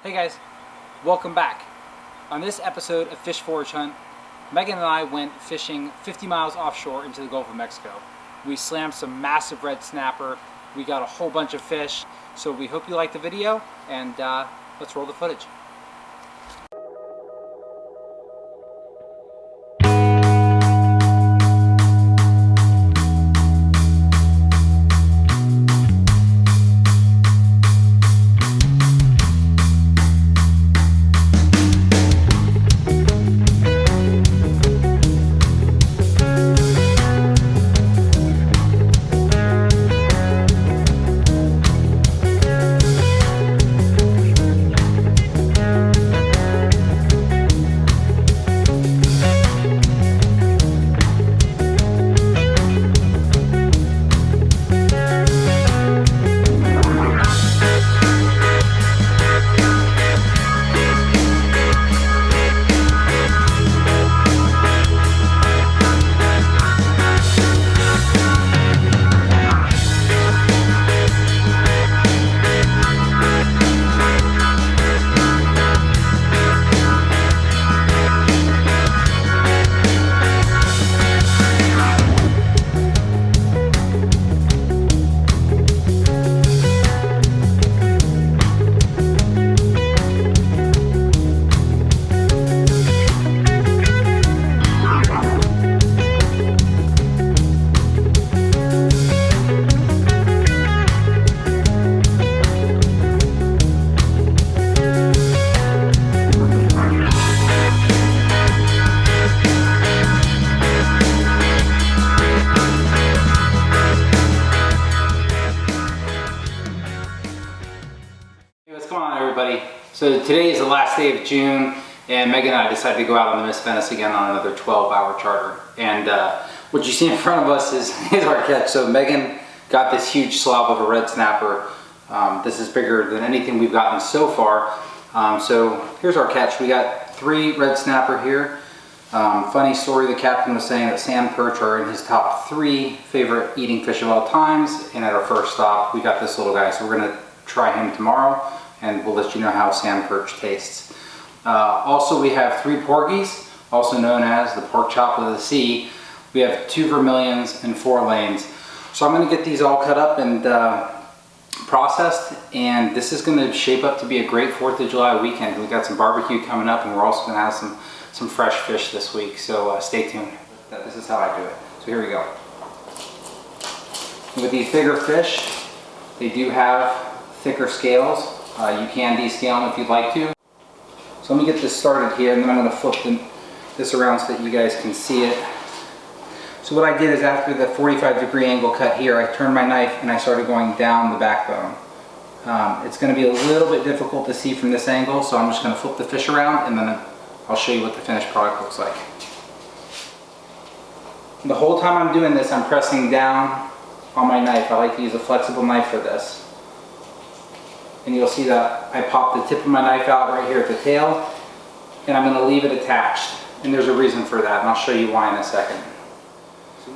Hey guys, welcome back. On this episode of Fish Forage Hunt, Megan and I went fishing 50 miles offshore into the Gulf of Mexico. We slammed some massive red snapper, we got a whole bunch of fish, so we hope you like the video, and let's roll the footage. Everybody. So today is the last day of June, and Megan and I decided to go out on the Miss Venice again on another 12-hour charter. And what you see in front of us is our catch. So Megan got this huge slob of a red snapper. This is bigger than anything we've gotten so far. So here's our catch. We got 3 red snapper here. Funny story, the captain was saying that sand perch are in his top 3 favorite eating fish of all times. And at our first stop, we got this little guy. So we're gonna try him tomorrow, and we'll let you know how sand perch tastes. Also, we have 3 porgies, also known as the pork chop of the sea. We have 2 vermilions and 4 lanes. So I'm going to get these all cut up and processed, and this is going to shape up to be a great 4th of July weekend. We've got some barbecue coming up, and we're also going to have some fresh fish this week, so stay tuned. This is how I do it. So here we go. With these bigger fish, they do have thicker scales. You can descale them if you'd like to. So let me get this started here, and then I'm going to flip this around so that you guys can see it. So what I did is, after the 45-degree angle cut here, I turned my knife and I started going down the backbone. It's going to be a little bit difficult to see from this angle, so I'm just going to flip the fish around, and then I'll show you what the finished product looks like. The whole time I'm doing this, I'm pressing down on my knife. I like to use a flexible knife for this. And you'll see that I pop the tip of my knife out right here at the tail, and I'm going to leave it attached. And there's a reason for that, and I'll show you why in a second.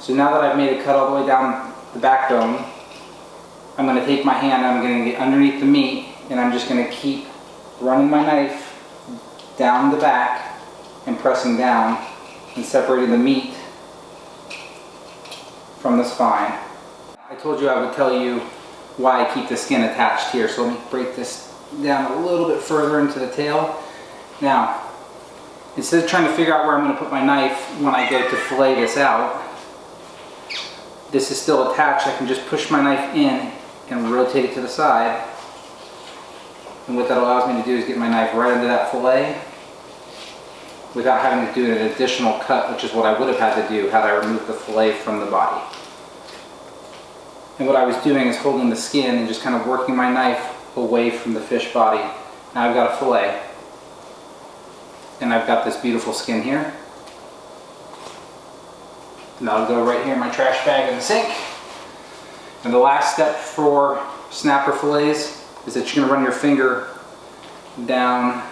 So now that I've made a cut all the way down the backbone, I'm going to take my hand, I'm going to get underneath the meat, and I'm just going to keep running my knife down the back and pressing down and separating the meat from the spine. I told you I would tell you why I keep the skin attached here. So let me break this down a little bit further into the tail. Now, instead of trying to figure out where I'm going to put my knife when I go to fillet this out, this is still attached. I can just push my knife in and rotate it to the side. And what that allows me to do is get my knife right into that fillet without having to do an additional cut, which is what I would have had to do had I removed the fillet from the body. And what I was doing is holding the skin and just kind of working my knife away from the fish body. Now I've got a fillet, and I've got this beautiful skin here. And that'll go right here in my trash bag in the sink. And the last step for snapper fillets is that you're going to run your finger down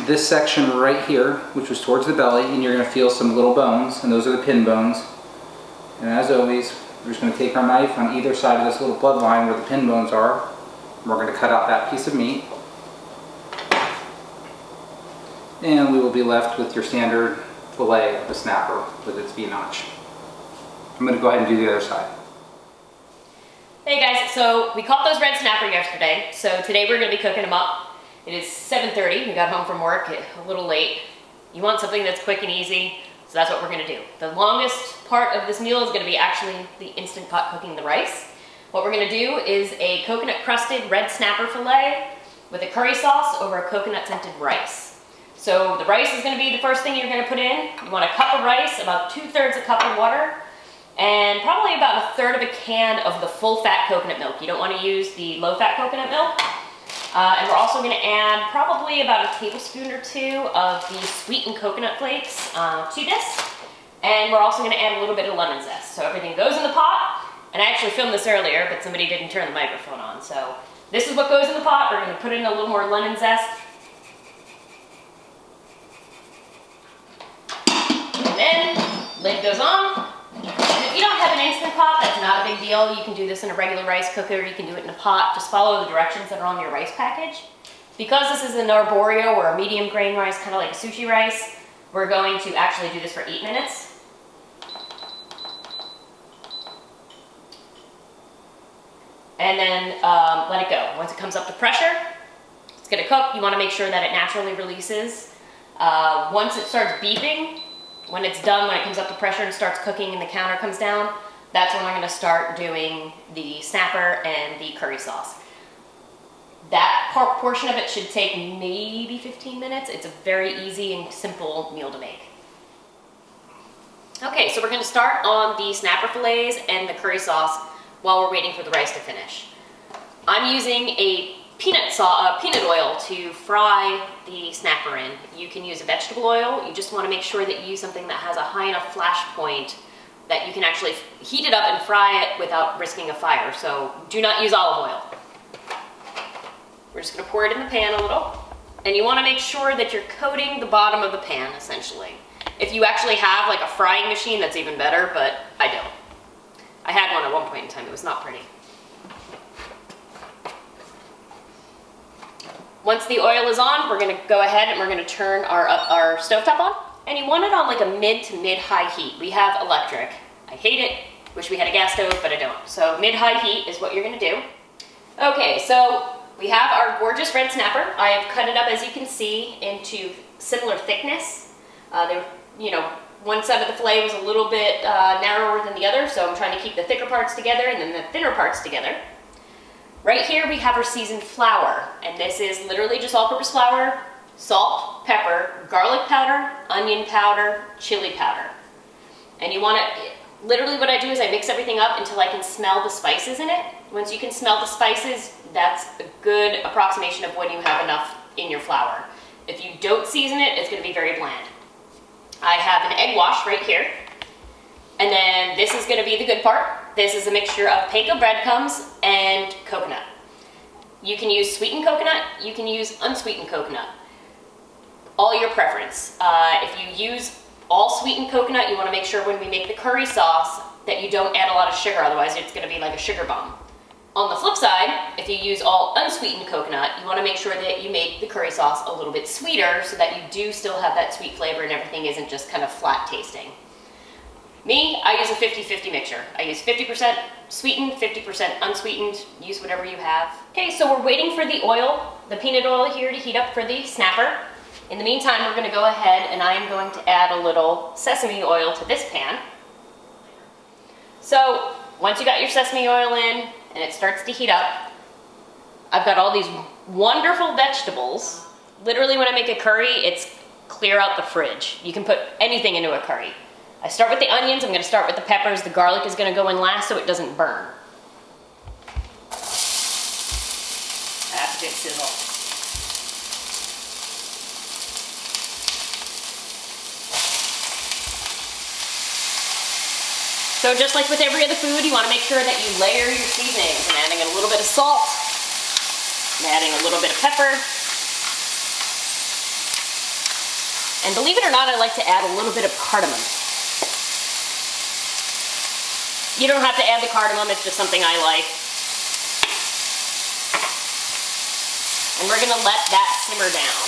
this section right here, which was towards the belly, and you're going to feel some little bones, and those are the pin bones. And as always, we're just going to take our knife on either side of this little bloodline where the pin bones are, and we're going to cut out that piece of meat. And we will be left with your standard fillet of a snapper with its V-notch. I'm gonna go ahead and do the other side. Hey guys, so we caught those red snapper yesterday, so today we're gonna be cooking them up. It is 7:30, we got home from work a little late. You want something that's quick and easy, so that's what we're gonna do. The longest part of this meal is gonna be actually the Instant Pot cooking the rice. What we're gonna do is a coconut crusted red snapper fillet with a curry sauce over a coconut scented rice. So the rice is gonna be the first thing you're gonna put in. You want a cup of rice, about 2/3 a cup of water, and probably about 1/3 of a can of the full fat coconut milk. You don't want to use the low fat coconut milk. And we're also going to add probably about a tablespoon or 2 of the sweetened coconut flakes to this. And we're also going to add a little bit of lemon zest. So everything goes in the pot. And I actually filmed this earlier, but somebody didn't turn the microphone on. So this is what goes in the pot. We're going to put in a little more lemon zest. And then lid goes on. If you don't have an Instant Pot, that's not a big deal. You can do this in a regular rice cooker, you can do it in a pot. Just follow the directions that are on your rice package. Because this is an arborio or a medium grain rice, kind of like a sushi rice, we're going to actually do this for 8 minutes. And then let it go. Once it comes up to pressure, it's gonna cook. You wanna make sure that it naturally releases. Once it starts beeping, when it's done, when it comes up to pressure and starts cooking and the counter comes down, that's when I'm gonna start doing the snapper and the curry sauce. That portion of it should take maybe 15 minutes. It's a very easy and simple meal to make. Okay, so we're gonna start on the snapper fillets and the curry sauce while we're waiting for the rice to finish. I'm using a peanut oil to fry the snapper in. You can use a vegetable oil. You just want to make sure that you use something that has a high enough flash point that you can actually heat it up and fry it without risking a fire. So do not use olive oil. We're just going to pour it in the pan a little. And you want to make sure that you're coating the bottom of the pan, essentially. If you actually have like a frying machine, that's even better, but I don't. I had one at one point in time. It was not pretty. Once the oil is on, we're gonna go ahead and we're gonna turn our stovetop on. And you want it on like a mid to mid-high heat. We have electric. I hate it. Wish we had a gas stove, but I don't. So mid-high heat is what you're gonna do. Okay, so we have our gorgeous red snapper. I have cut it up, as you can see, into similar thickness. One side of the fillet was a little bit narrower than the other, so I'm trying to keep the thicker parts together and then the thinner parts together. Right here we have our seasoned flour, and this is literally just all-purpose flour, salt, pepper, garlic powder, onion powder, chili powder. And you want to, literally what I do is I mix everything up until I can smell the spices in it. Once you can smell the spices, that's a good approximation of when you have enough in your flour. If you don't season it, it's going to be very bland. I have an egg wash right here. And then this is going to be the good part. This is a mixture of panko breadcrumbs and coconut. You can use sweetened coconut, you can use unsweetened coconut. All your preference. If you use all sweetened coconut, you want to make sure when we make the curry sauce that you don't add a lot of sugar, otherwise it's going to be like a sugar bomb. On the flip side, if you use all unsweetened coconut, you want to make sure that you make the curry sauce a little bit sweeter so that you do still have that sweet flavor and everything isn't just kind of flat tasting. Me, I use a 50-50 mixture. I use 50% sweetened, 50% unsweetened. Use whatever you have. Okay, so we're waiting for the oil, the peanut oil here, to heat up for the snapper. In the meantime, we're going to go ahead and I am going to add a little sesame oil to this pan. So once you got your sesame oil in and it starts to heat up, I've got all these wonderful vegetables. Literally when I make a curry, it's clear out the fridge. You can put anything into a curry. I start with the onions, I'm going to start with the peppers, the garlic is going to go in last so it doesn't burn. That's a good sizzle. So just like with every other food, you want to make sure that you layer your seasonings. I'm adding a little bit of salt, I'm adding a little bit of pepper. And believe it or not, I like to add a little bit of cardamom. You don't have to add the cardamom, it's just something I like. And we're gonna let that simmer down.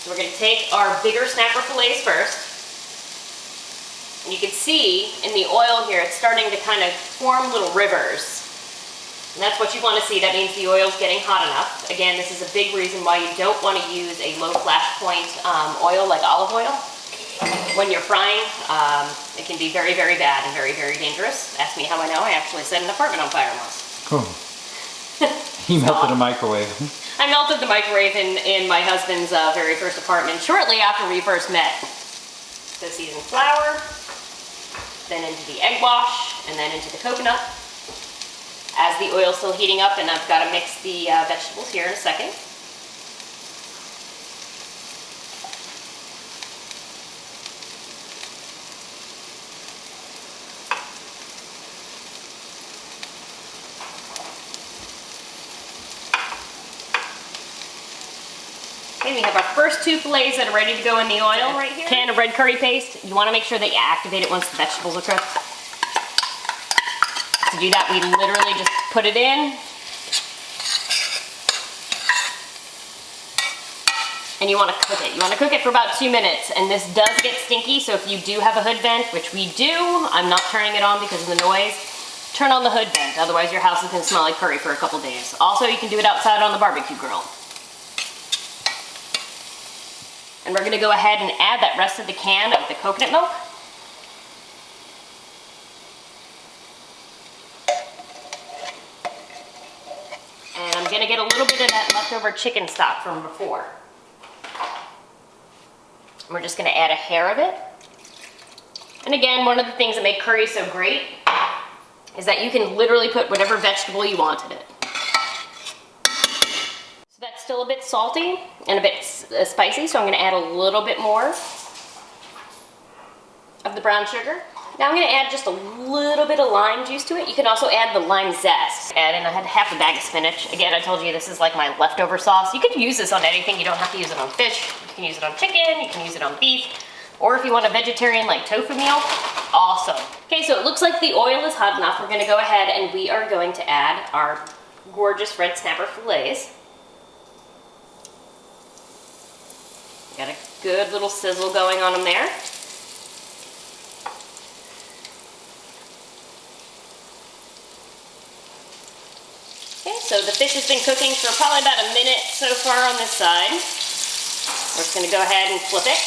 So we're gonna take our bigger snapper fillets first. And you can see in the oil here, it's starting to kind of form little rivers. And that's what you want to see. That means the oil's getting hot enough. Again, this is a big reason why you don't want to use a low flash point oil like olive oil. When you're frying, it can be very, very bad and very, very dangerous. Ask me how I know. I actually set an apartment on fire once. Cool. He melted a microwave. I melted the microwave in my husband's very first apartment shortly after we first met. So seasoned flour, then into the egg wash, and then into the coconut. As the oil's still heating up, and I've got to mix the vegetables here in a second. Okay, we have our first 2 fillets that are ready to go in the oil right here. Can of red curry paste. You want to make sure that you activate it once the vegetables are cooked. To do that, we literally just put it in. And you want to cook it. You want to cook it for about 2 minutes. And this does get stinky, so if you do have a hood vent, which we do, I'm not turning it on because of the noise, turn on the hood vent. Otherwise your house is going to smell like curry for a couple days. Also, you can do it outside on the barbecue grill. And we're gonna go ahead and add that rest of the can of the coconut milk. And I'm gonna get a little bit of that leftover chicken stock from before. And we're just gonna add a hair of it. And again, one of the things that make curry so great is that you can literally put whatever vegetable you want in it. So that's still a bit salty and a bit spicy, so I'm gonna add a little bit more of the brown sugar. Now I'm gonna add just a little bit of lime juice to it. You can also add the lime zest. Add in, I had half a bag of spinach. Again, I told you this is like my leftover sauce. You could use this on anything. You don't have to use it on fish. You can use it on chicken, you can use it on beef, or if you want a vegetarian like tofu meal, awesome. Okay, so it looks like the oil is hot enough. We're gonna go ahead and we are going to add our gorgeous red snapper fillets. Got a good little sizzle going on them there. Okay, so the fish has been cooking for probably about a minute so far on this side. We're just gonna go ahead and flip it.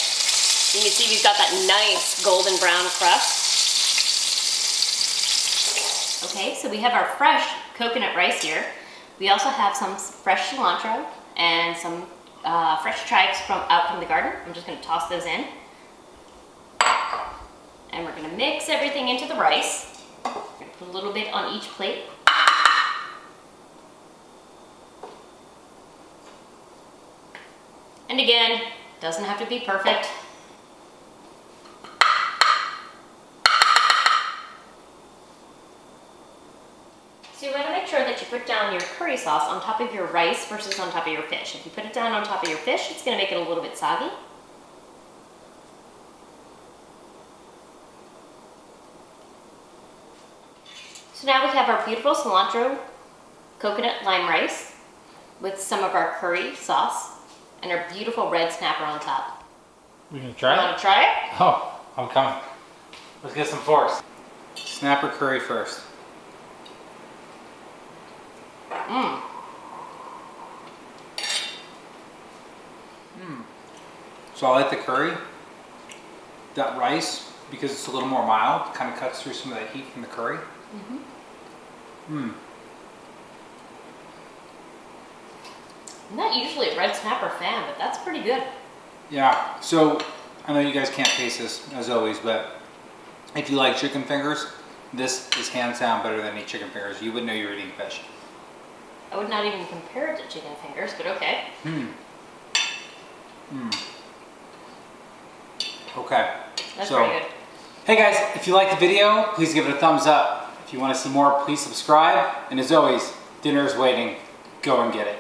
You can see we've got that nice golden brown crust. Okay, so we have our fresh coconut rice here. We also have some fresh cilantro and some fresh chives out from the garden. I'm just gonna toss those in. And we're gonna mix everything into the rice. We're gonna put a little bit on each plate. And again, doesn't have to be perfect. So you want to make sure that you put down your curry sauce on top of your rice versus on top of your fish. If you put it down on top of your fish, it's going to make it a little bit soggy. So now we have our beautiful cilantro coconut lime rice with some of our curry sauce and our beautiful red snapper on top. We gonna try it? You want to try it? Oh, I'm coming. Let's get some force. Snapper curry first. Mmm. So I like the curry. That rice, because it's a little more mild, kind of cuts through some of that heat from the curry. I'm not usually a red snapper fan, but that's pretty good. Yeah, so I know you guys can't taste this as always, but if you like chicken fingers, this is hands down better than any chicken fingers. You wouldn't know you're eating fish. I would not even compare it to chicken fingers, but okay. Okay. That's pretty good. Hey guys, if you like the video, please give it a thumbs up. If you want to see more, please subscribe. And as always, dinner is waiting. Go and get it.